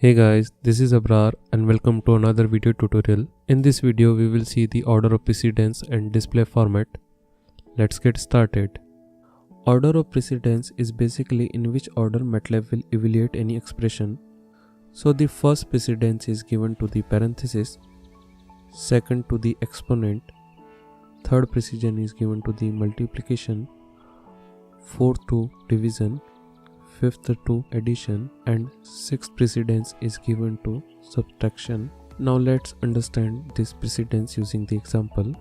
Hey guys, this is Abrar and welcome to another video tutorial. In this video we will see the order of precedence and display format. Let's get started. Order of precedence is basically in which order MATLAB will evaluate any expression. So the first precedence is given to the parenthesis, second to the exponent, third precision is given to the multiplication, fourth to division, fifth to addition, and sixth precedence is given to subtraction. Now let's understand this precedence using the example.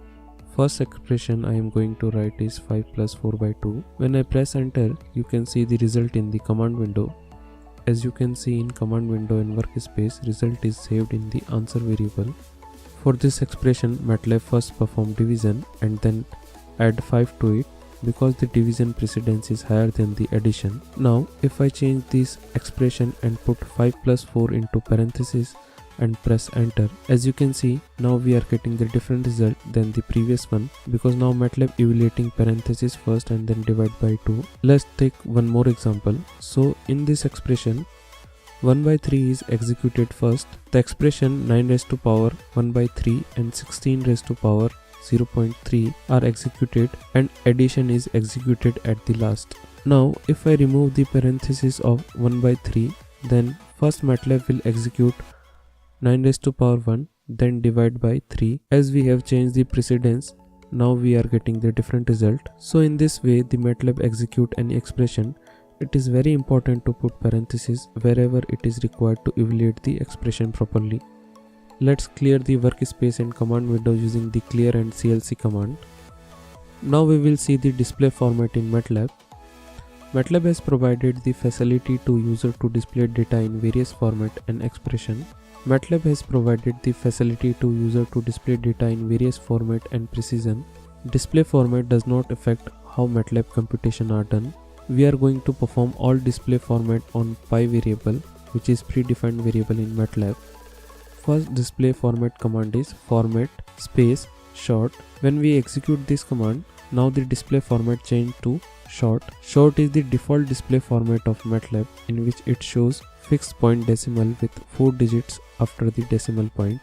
First expression I am going to write is 5 plus 4 by 2. When I press enter, you can see the result in the command window. As you can see in command window in workspace, result is saved in the answer variable. For this expression, MATLAB first perform division and then add 5 to it, because the division precedence is higher than the addition. Now if I change this expression and put 5 plus 4 into parenthesis and press enter, as you can see now we are getting the different result than the previous one, because now MATLAB evaluating parenthesis first and then divide by 2. Let's take one more example. So in this expression 1 by 3 is executed first. The expression 9 raised to power 1 by 3 and 16 raised to power 0.3 are executed and addition is executed at the last. Now if I remove the parenthesis of 1 by 3, then first MATLAB will execute 9 raised to power 1, then divide by 3. As we have changed the precedence, now we are getting the different result. So in this way the MATLAB execute any expression. It is very important to put parenthesis wherever it is required to evaluate the expression properly. Let's clear the workspace and command window using the clear and clc command. Now we will see the display format in MATLAB. MATLAB has provided the facility to user to display data in various format and expression. MATLAB has provided the facility to user to display data in various format and precision. Display format does not affect how MATLAB computation are done. We are going to perform all display format on pi variable, which is predefined variable in MATLAB. First display format command is format space short. When we execute this command, now the display format changed to short. Short is the default display format of MATLAB, in which it shows fixed point decimal with 4 digits after the decimal point.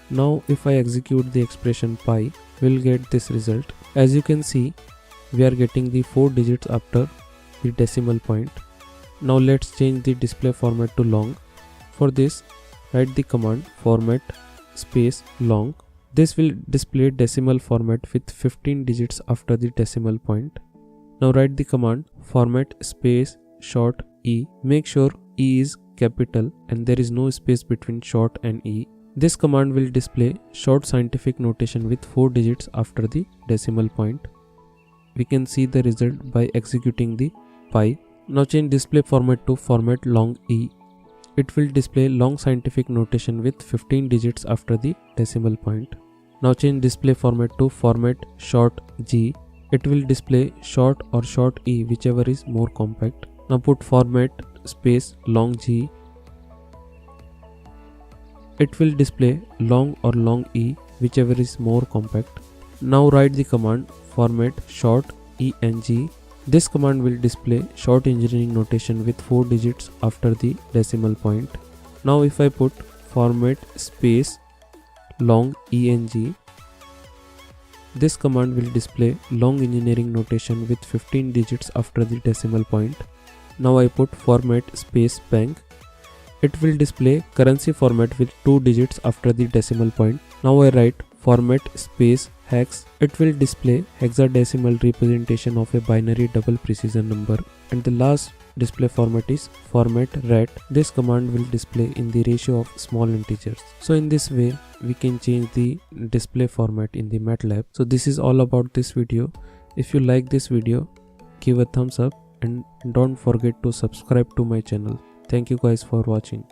Now if I execute the expression pi, we'll get this result. As you can see, we are getting the 4 digits after the decimal point. Now let's change the display format to long. For this, write the command format space long. This will display decimal format with 15 digits after the decimal point. Now write the command format space short e. Make sure e is capital and there is no space between short and e. This command will display short scientific notation with 4 digits after the decimal point. We can see the result by executing the pi. Now change display format to format long e. It will display long scientific notation with 15 digits after the decimal point. Now change display format to format short g. It will display short or short e, whichever is more compact. Now put format space long g. It will display long or long e, whichever is more compact. Now write the command format short eng. This command will display short engineering notation with 4 digits after the decimal point. Now if I put format space long eng, this command will display long engineering notation with 15 digits after the decimal point. Now I put format space bank. It will display currency format with 2 digits after the decimal point. Now I write format space hex. It will display hexadecimal representation of a binary double precision number. And the last display format is format ret. This command will display in the ratio of small integers. So in this way we can change the display format in the MATLAB. So this is all about this video. If you like this video, give a thumbs up and don't forget to subscribe to my channel. Thank you guys for watching.